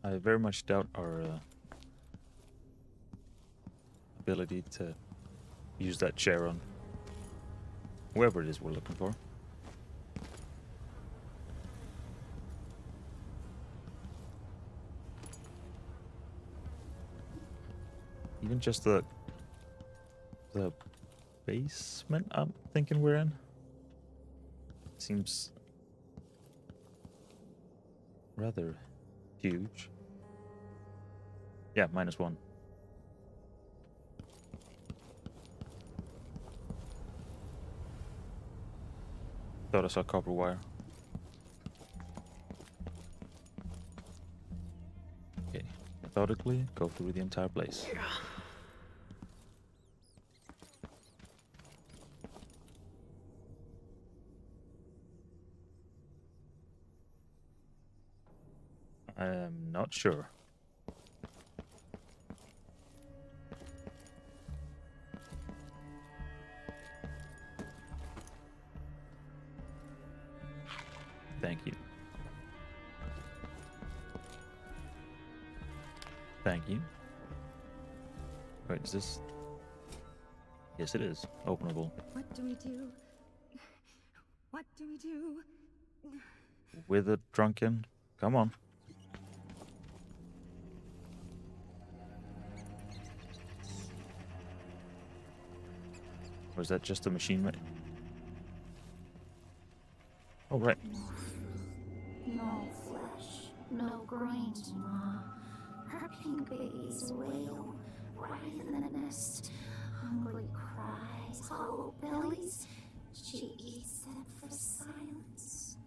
I very much doubt our ability to use that chair on whoever it is we're looking for. Even just the basement I'm thinking we're in seems rather huge. Yeah, -1. Thought I saw copper wire. Okay, methodically go through the entire place. I am not sure. Thank you. Thank you. Wait, is this? Yes, it is. Openable. What do we do? What do we do? With a drunken. Come on. Or is that just a machine? Oh, right. No flesh, no grain, Ma. Her pink babies wail right in the nest. Hungry cries, hollow bellies. She eats them for silence.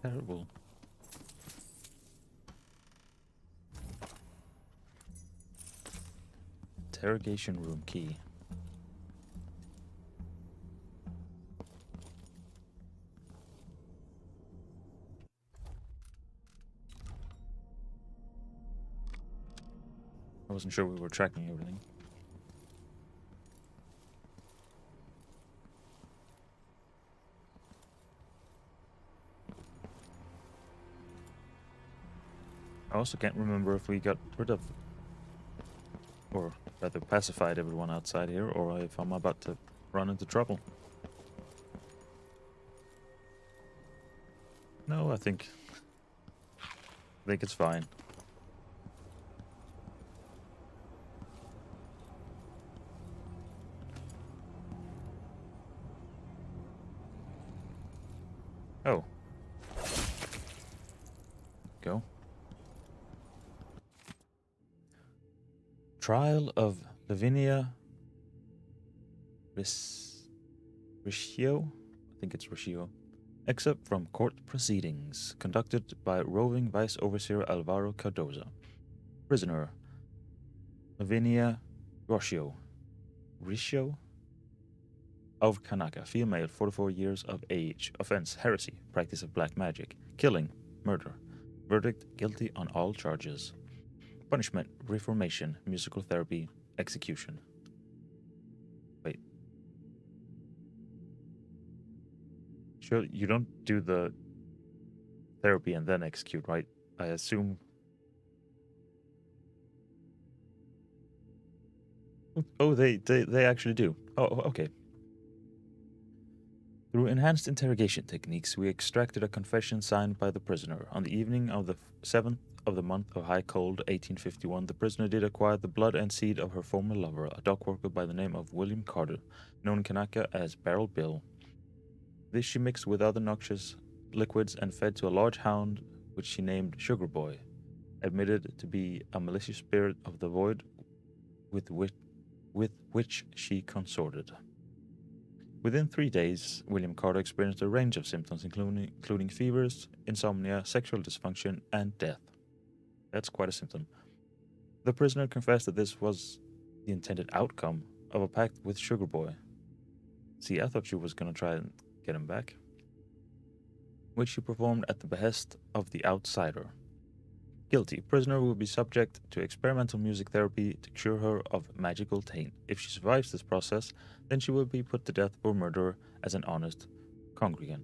Terrible. Interrogation room key. I wasn't sure we were tracking everything. I also can't remember if we got rid of, or rather pacified everyone outside here, or if I'm about to run into trouble. No, I think it's fine. Oh. Go. Trial of Lavinia Riccio? I think it's Riccio. Except from court proceedings conducted by roving Vice Overseer Alvaro Cardoza. Prisoner Lavinia Riccio of Kanaka, female, 44 years of age. Offense: heresy, practice of black magic, killing, murder. Verdict: guilty on all charges. Punishment: reformation, musical therapy, execution. Wait. Sure, you don't do the therapy and then execute, right? I assume. Oh, they actually do. Oh, okay. Through enhanced interrogation techniques, we extracted a confession signed by the prisoner. On the evening of the 7th of the month of high cold, 1851, the prisoner did acquire the blood and seed of her former lover, a dock worker by the name of William Carter, known in Kanaka as Barrel Bill. This she mixed with other noxious liquids and fed to a large hound which she named Sugar Boy, admitted to be a malicious spirit of the void with which she consorted. Within 3 days, William Carter experienced a range of symptoms, including fevers, insomnia, sexual dysfunction, and death. That's quite a symptom. The prisoner confessed that this was the intended outcome of a pact with Sugar Boy. See, I thought she was going to try and get him back. Which she performed at the behest of the outsider. Guilty. Prisoner will be subject to experimental music therapy to cure her of magical taint. If she survives this process, then she will be put to death for murder as an honest congregant.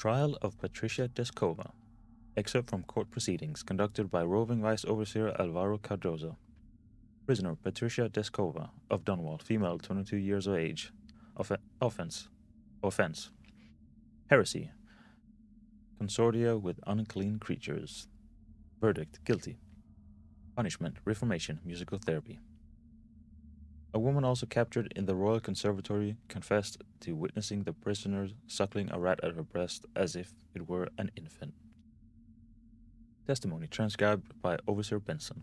Trial of Patricia Deskova. Excerpt from court proceedings conducted by Roving Vice Overseer Alvaro Cardoza. Prisoner Patricia Deskova of Dunwall, female, 22 years of age. Offense. Heresy. Consortia with unclean creatures. Verdict: guilty. Punishment: reformation, musical therapy. A woman also captured in the Royal Conservatory confessed to witnessing the prisoner suckling a rat at her breast as if it were an infant. Testimony transcribed by Overseer Benson.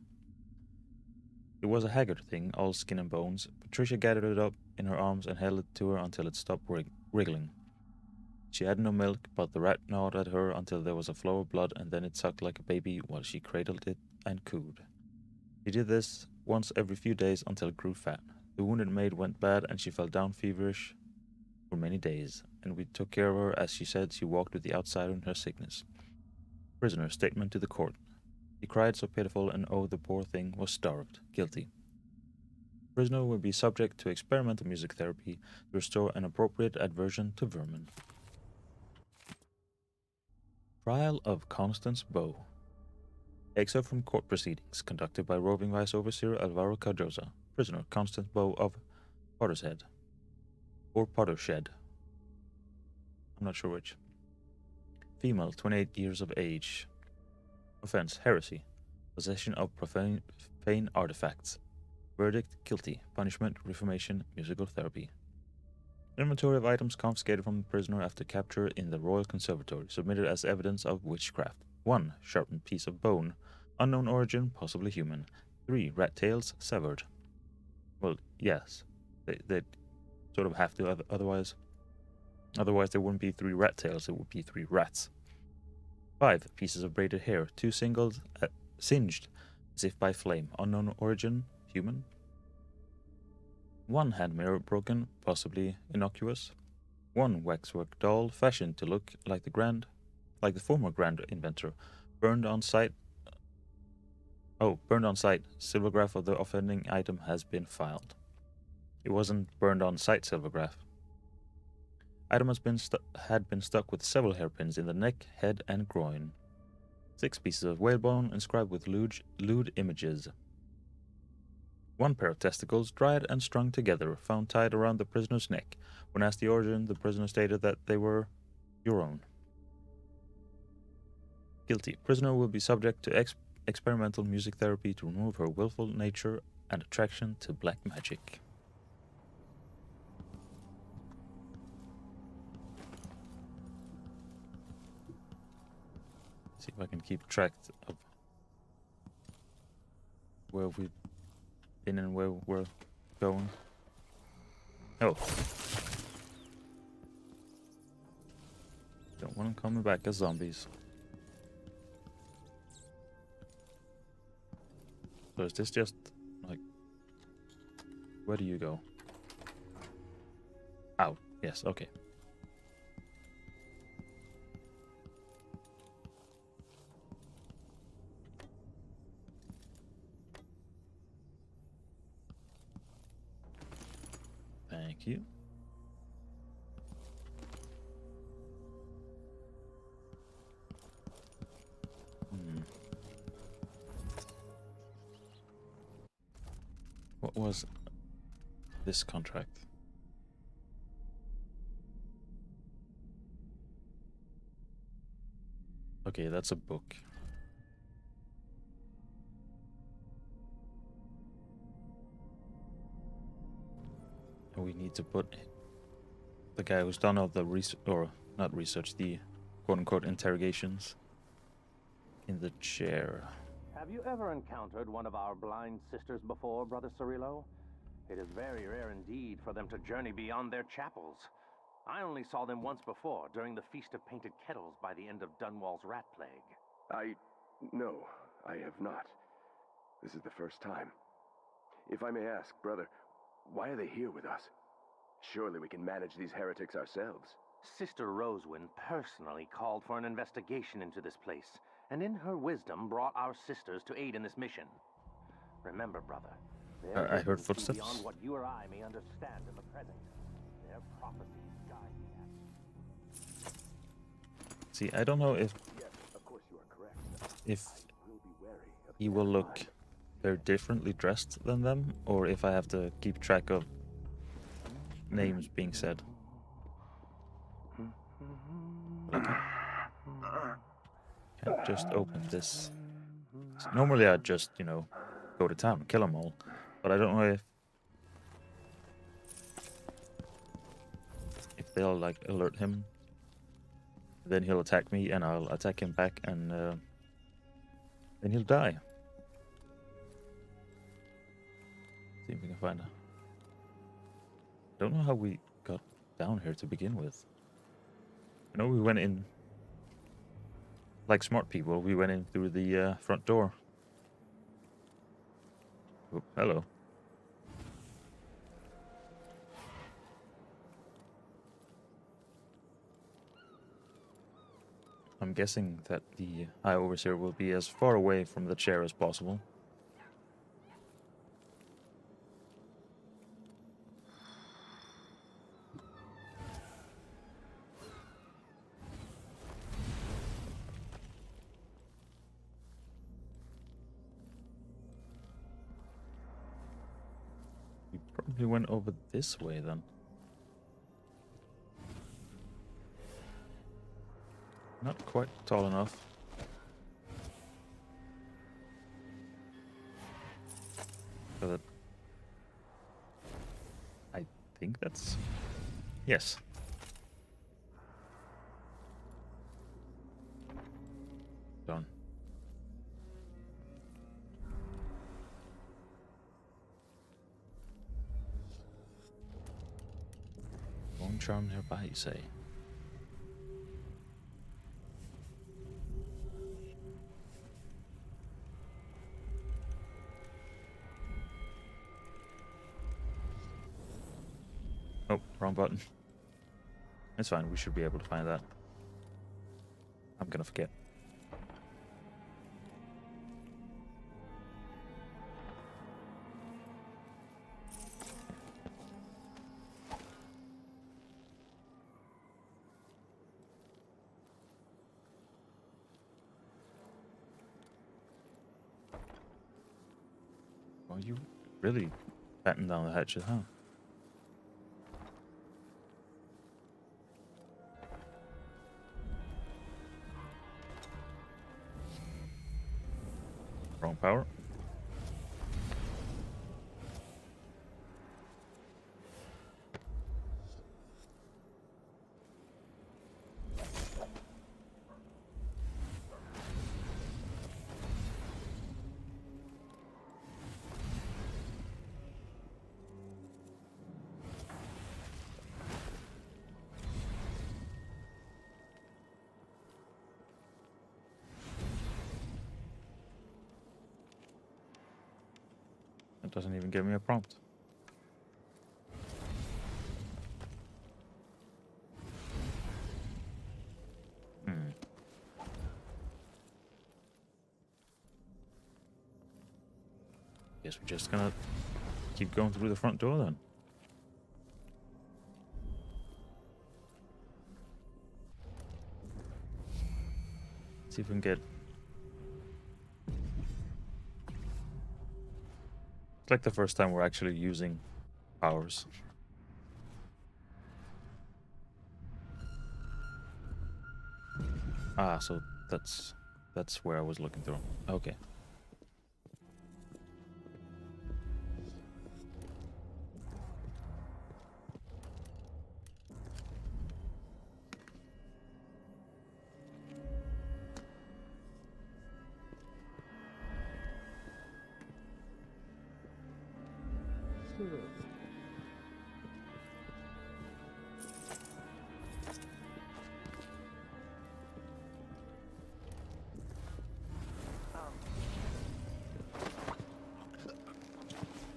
It was a haggard thing, all skin and bones. Patricia gathered it up in her arms and held it to her until it stopped wriggling. She had no milk, but the rat gnawed at her until there was a flow of blood, and then it sucked like a baby while she cradled it and cooed. She did this once every few days until it grew fat. The wounded maid went bad, and she fell down feverish for many days, and we took care of her as she said she walked with the outsider in her sickness. Prisoner's statement to the court. He cried so pitiful, and oh, the poor thing was starved. Guilty. Prisoner will be subject to experimental music therapy to restore an appropriate aversion to vermin. Trial of Constance Bow. Excerpt from court proceedings conducted by Roving Vice Overseer Alvaro Cardoza. Prisoner Constance Bow of Pottershead. Or Pottershed. I'm not sure which. Female, 28 years of age. Offense: heresy. Possession of profane artifacts. Verdict: guilty. Punishment: reformation, musical therapy. Inventory of items confiscated from the prisoner after capture in the Royal Conservatory, submitted as evidence of witchcraft. 1. Sharpened piece of bone. Unknown origin, possibly human. 3. Rat tails, severed. Well, yes. They sort of have to, otherwise there wouldn't be 3 rat tails, it would be 3 rats. 5. Pieces of braided hair, 2 singles, singed, as if by flame. Unknown origin, human. 1 hand mirror broken, possibly innocuous. 1 waxwork doll, fashioned to look like the former grand inventor. Burned on sight. Silvergraph of the offending item has been filed. It wasn't burned on sight silvergraph. Item had been stuck with several hairpins in the neck, head, and groin. 6 pieces of whalebone inscribed with lewd images. 1 pair of testicles, dried and strung together, found tied around the prisoner's neck. When asked the origin, the prisoner stated that they were your own. Guilty. Prisoner will be subject to experimental music therapy to remove her willful nature and attraction to black magic. See if I can keep track of where we've been and where we're going. Oh. Don't want them coming back as zombies. So is this just, like... Where do you go? Out. Yes, okay. Thank you. What was this contract? Okay, that's a book. And we need to put the guy who's done all the the quote-unquote interrogations in the chair. Have you ever encountered one of our blind sisters before, Brother Cirillo? It is very rare indeed for them to journey beyond their chapels. I only saw them once before, during the Feast of Painted Kettles by the end of Dunwall's rat plague. No, I have not. This is the first time. If I may ask, brother, why are they here with us? Surely we can manage these heretics ourselves. Sister Rosewind personally called for an investigation into this place, and in her wisdom brought our sisters to aid in this mission. Remember, brother, I heard footsteps. Beyond what you or I may understand in the present. Their prophecies guide the action. See, I don't know Yes, of course you are correct. if We'll be wary of he will look very differently dressed than them, or if I have to keep track of names being said. Okay. Can't just open this. Normally I'd just, you know, go to town and kill them all, but I don't know if they'll like alert him. Then he'll attack me, and I'll attack him back, and then he'll die. See if we can find a. Don't know how we got down here to begin with. I know we went in like smart people. We went in through the front door. Oh, hello. I'm guessing that the High Overseer will be as far away from the chair as possible. We probably went over this way then. Not quite tall enough. So that I think that's yes. Done. Bone charm nearby, you say? Oh, wrong button. It's fine, we should be able to find that. I'm gonna forget. Well, you really batten down the hatches, huh? Wrong power. It doesn't even give me a prompt. Guess we're just gonna keep going through the front door then. See if we can get. It's like the first time we're actually using powers. Ah, so that's where I was looking through. Okay.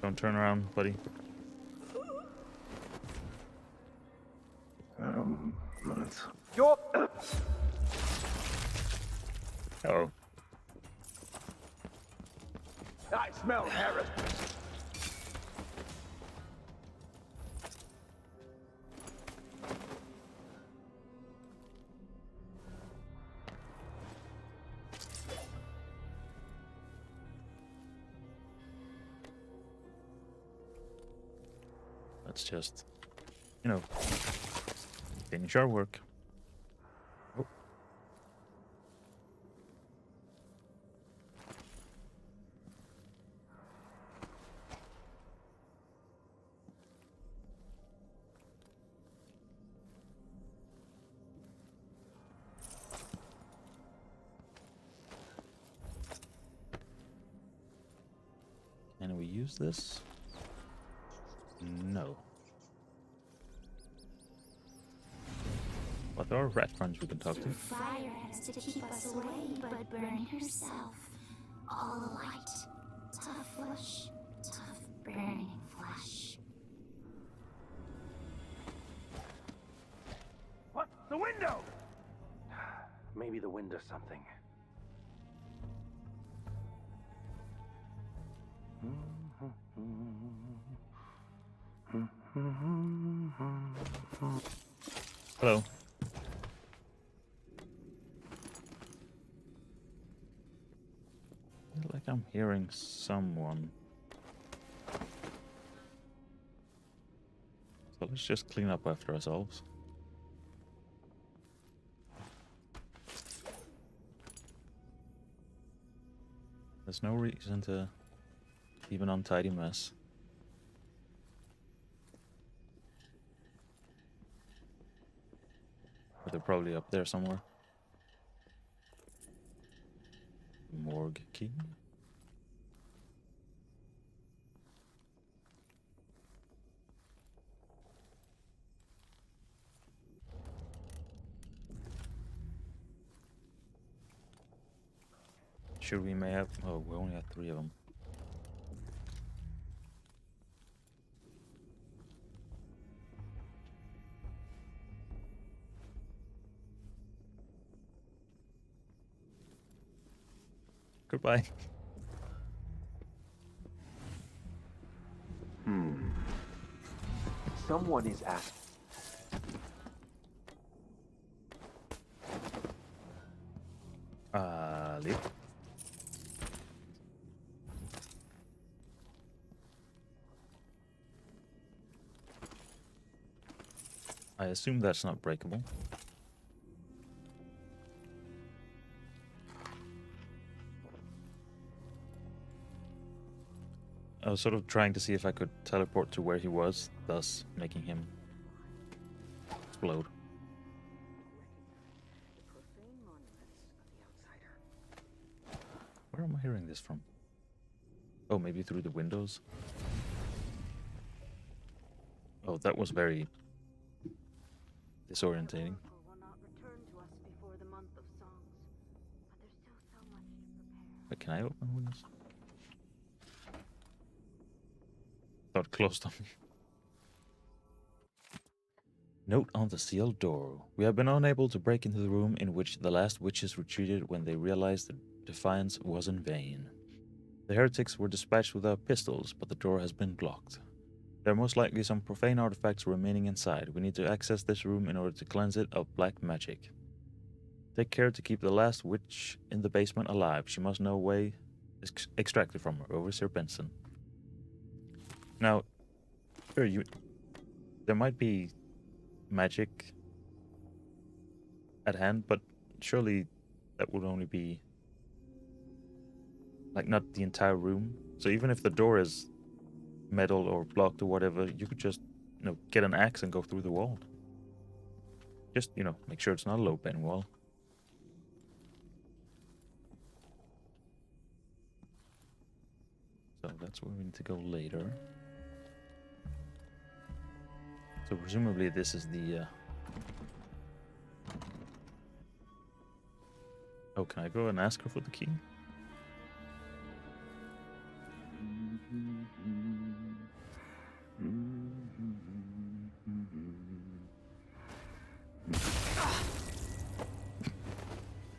Don't turn around, buddy. You're... Oh. I smell heresy. Let's just, you know, finish our work. Oh. Can we use this? No. But there are rat friends we can talk to. Fire has to keep us away, but burn herself. All light. Tough flesh. Tough burning flesh. What? The window! Maybe the wind or something. Hello. I feel like I'm hearing someone. So let's just clean up after ourselves. There's no reason to leave an untidy mess. But they're probably up there somewhere. Morgue key. Sure, we may have. Oh, we only have 3 of them. Goodbye. Someone is asking. Leave. I assume that's not breakable. I was sort of trying to see if I could teleport to where he was, thus making him explode. Where am I hearing this from? Oh, maybe through the windows? Oh, that was very disorientating. But can I open windows? Thought closed on me. Note on the sealed door. We have been unable to break into the room in which the last witches retreated when they realized the defiance was in vain. The heretics were dispatched without pistols, but the door has been blocked. There are most likely some profane artifacts remaining inside. We need to access this room in order to cleanse it of black magic. Take care to keep the last witch in the basement alive. She must know a way extracted from her. Overseer Benson. Now, sure, there might be magic at hand, but surely that would only be like not the entire room. So even if the door is metal or blocked or whatever, you could just, get an axe and go through the wall. Just, make sure it's not a low bend wall. So that's where we need to go later. So presumably this is the Oh, can I go and ask her for the key?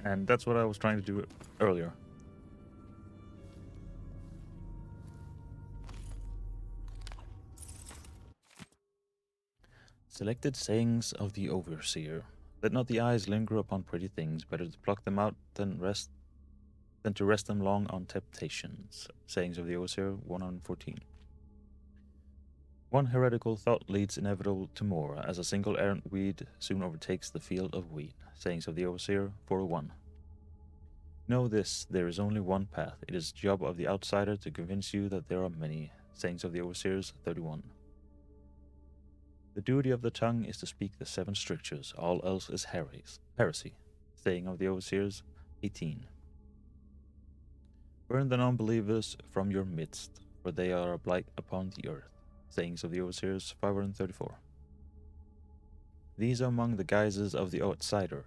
And that's what I was trying to do earlier. Selected sayings of the Overseer. Let not the eyes linger upon pretty things. Better to pluck them out than to rest them long on temptations. Sayings of the Overseer 114. One heretical thought leads inevitable to more, as a single errant weed soon overtakes the field of wheat. Sayings of the Overseer 401. Know this, there is only one path. It is the job of the outsider to convince you that there are many. Sayings of the Overseers 31. The duty of the tongue is to speak the 7 strictures, all else is heresy. Saying of the Overseers 18. Burn the non-believers from your midst, for they are a blight upon the earth. Sayings of the Overseers 534. These are among the guises of the outsider: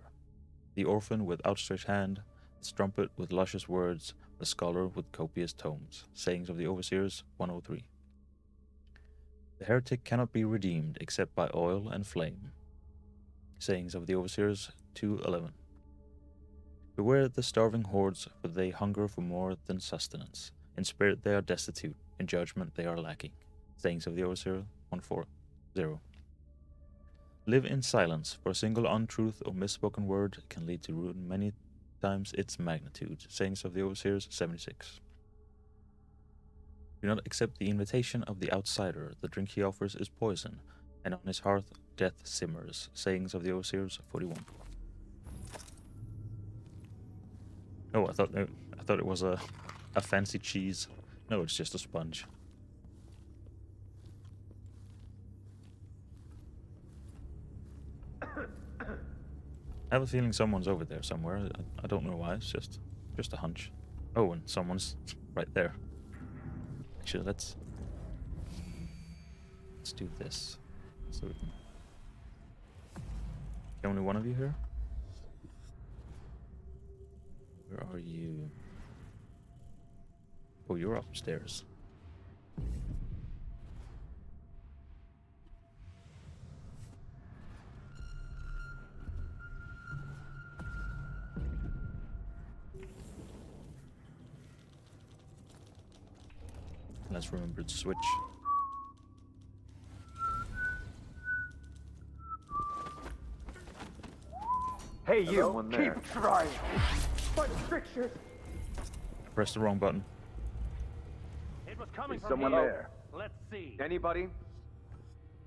the orphan with outstretched hand, the strumpet with luscious words, the scholar with copious tomes. Sayings of the Overseers 103. The heretic cannot be redeemed except by oil and flame. Sayings of the Overseers 211. Beware the starving hordes, for they hunger for more than sustenance. In spirit they are destitute, in judgment they are lacking. Sayings of the Overseer 140. Live in silence, for a single untruth or misspoken word can lead to ruin many times its magnitude. Sayings of the Overseers 76. Do not accept the invitation of the outsider. The drink he offers is poison, and on his hearth death simmers. Sayings of the Overseers 41. Oh, I thought it was a fancy cheese. No, it's just a sponge. I have a feeling someone's over there somewhere. I don't know why. It's just a hunch. Oh, and someone's right there. Actually, let's do this. So we can... Only one of you here? Where are you? Oh, you're upstairs. Let's remember to switch. Hey, you one there. Keep trying. By the strictures. Press the wrong button. It was coming Is from someone here. there? Let's see. Anybody?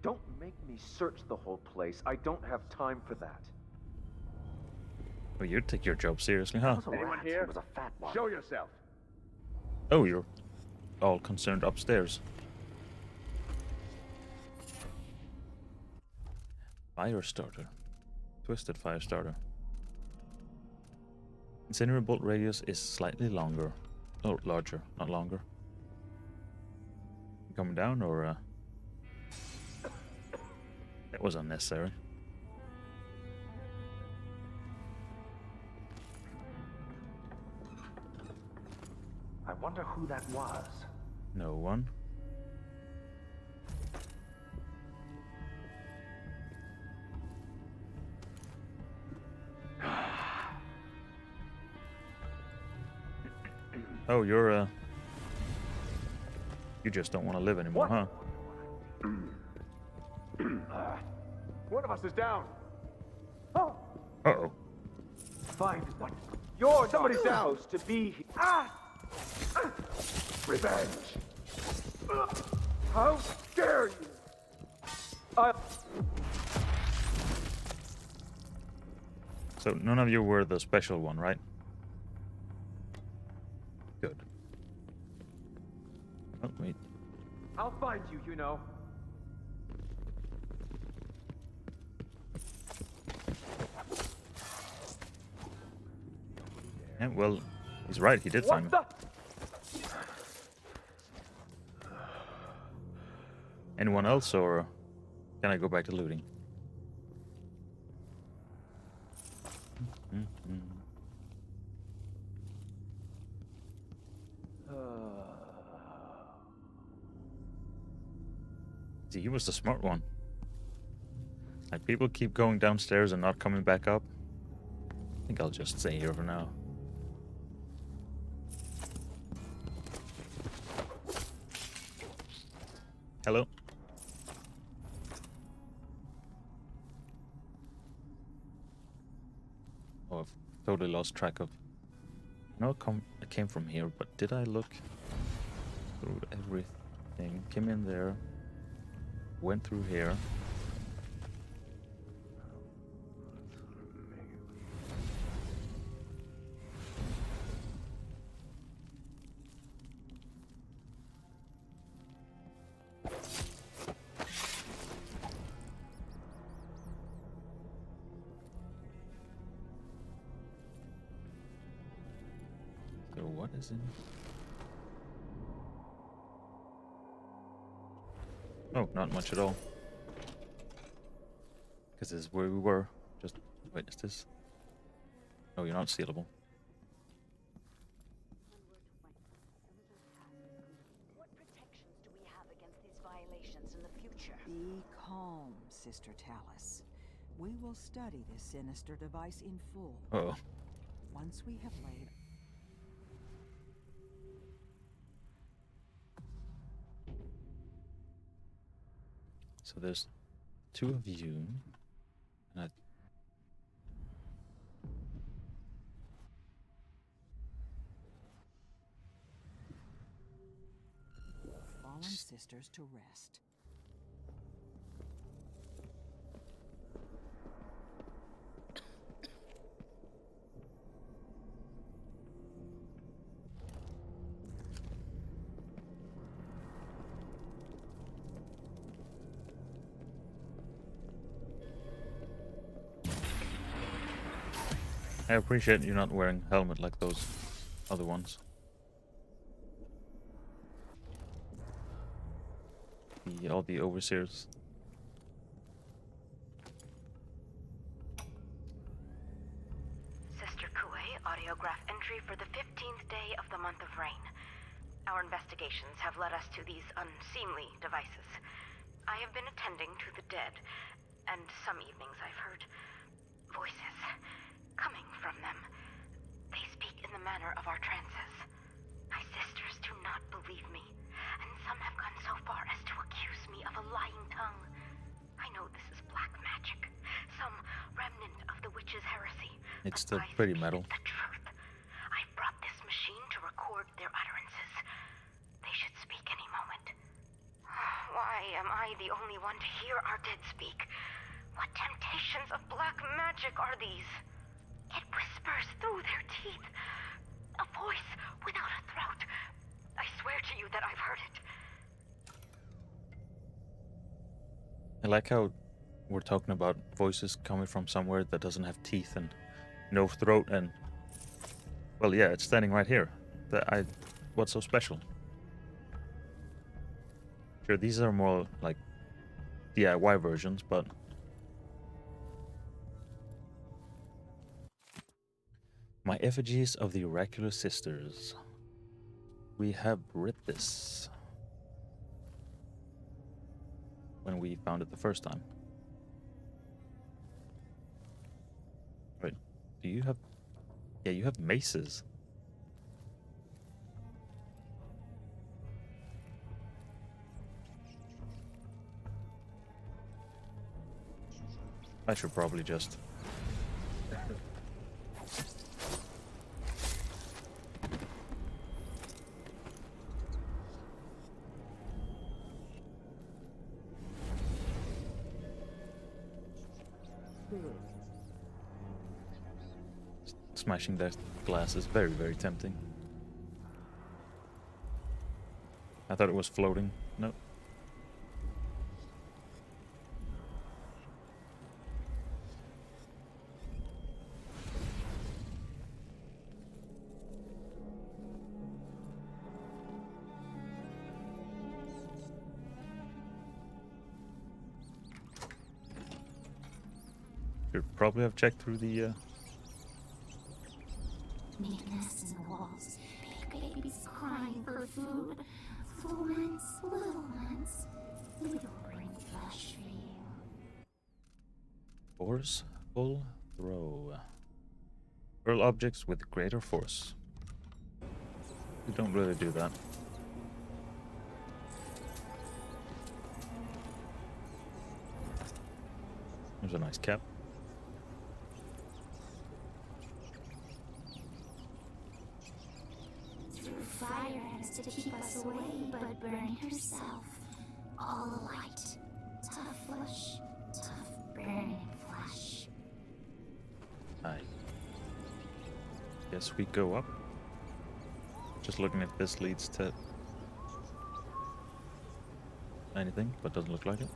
Don't make me search the whole place. I don't have time for that. Oh, you take your job seriously, huh? Anyone here? It was a fat one. Show yourself. Oh, you're all concerned upstairs. Fire starter. Twisted fire starter. Incendiary bolt radius is slightly longer. Oh, larger, not longer. Coming down, or that was unnecessary. I wonder who that was. No one. Oh, you're you just don't want to live anymore, huh? One of us is down. Oh, Uh-oh. find what? You're Somebody's down. supposed to be here. Revenge. How dare you? I... So none of you were the special one, right? Good. Oh, wait. I'll find you, you know. Yeah, well, he's right. He did find me. What the? Anyone else, or can I go back to looting? See, he was the smart one. Like, people keep going downstairs and not coming back up. I think I'll just stay here for now. Hello? Oh, I've totally lost track of... I know I came from here, but did I look through everything? Came in there. went through here. So what is in? Oh, not much at all. Because this is where we were. Just wait, is this? No, you're not sealable. What protections do we have against these violations in the future? Be calm, Sister Talus. We will study this sinister device in full. Uh-oh. Once we have laid... So there's two of you. And I... Fallen sisters to rest. I appreciate you not wearing a helmet like those other ones. All the overseers. Sister Kuei, audiograph entry for the 15th day of the month of rain. Our investigations have led us to these unseemly devices. I have been attending to the dead, and some evenings I've heard voices coming from them. They speak in the manner of our trances. My sisters do not believe me, and some have gone so far as to accuse me of a lying tongue. I know this is black magic, some remnant of the witch's heresy. It's but still I pretty speak metal. the truth. I've brought this machine to record their utterances. They should speak any moment. Why am I the only one to hear our dead speak? What temptations of black magic are these? It whispers through their teeth. A voice without a throat. I swear to you that I've heard it. I like how we're talking about voices coming from somewhere that doesn't have teeth and no throat and... Well, yeah, it's standing right here. What's so special? Sure, these are more like DIY versions, but... My effigies of the oracular sisters. We have read this when we found it the first time. Wait, do you have... Yeah, you have maces. I should probably just... Smashing that glass is very, very tempting. I thought it was floating. Nope. Should probably have checked through the Make nests in the walls. Big babies crying for food. Little ones, we will bring flesh for you. forceful throw. Hurl objects with greater force. We don't really do that. There's a nice cap. Through fire as to keep us away, but burn herself. All alight. Tough flesh. Tough, burning flesh. I guess we go up. Just looking if this leads to anything, but doesn't look like it.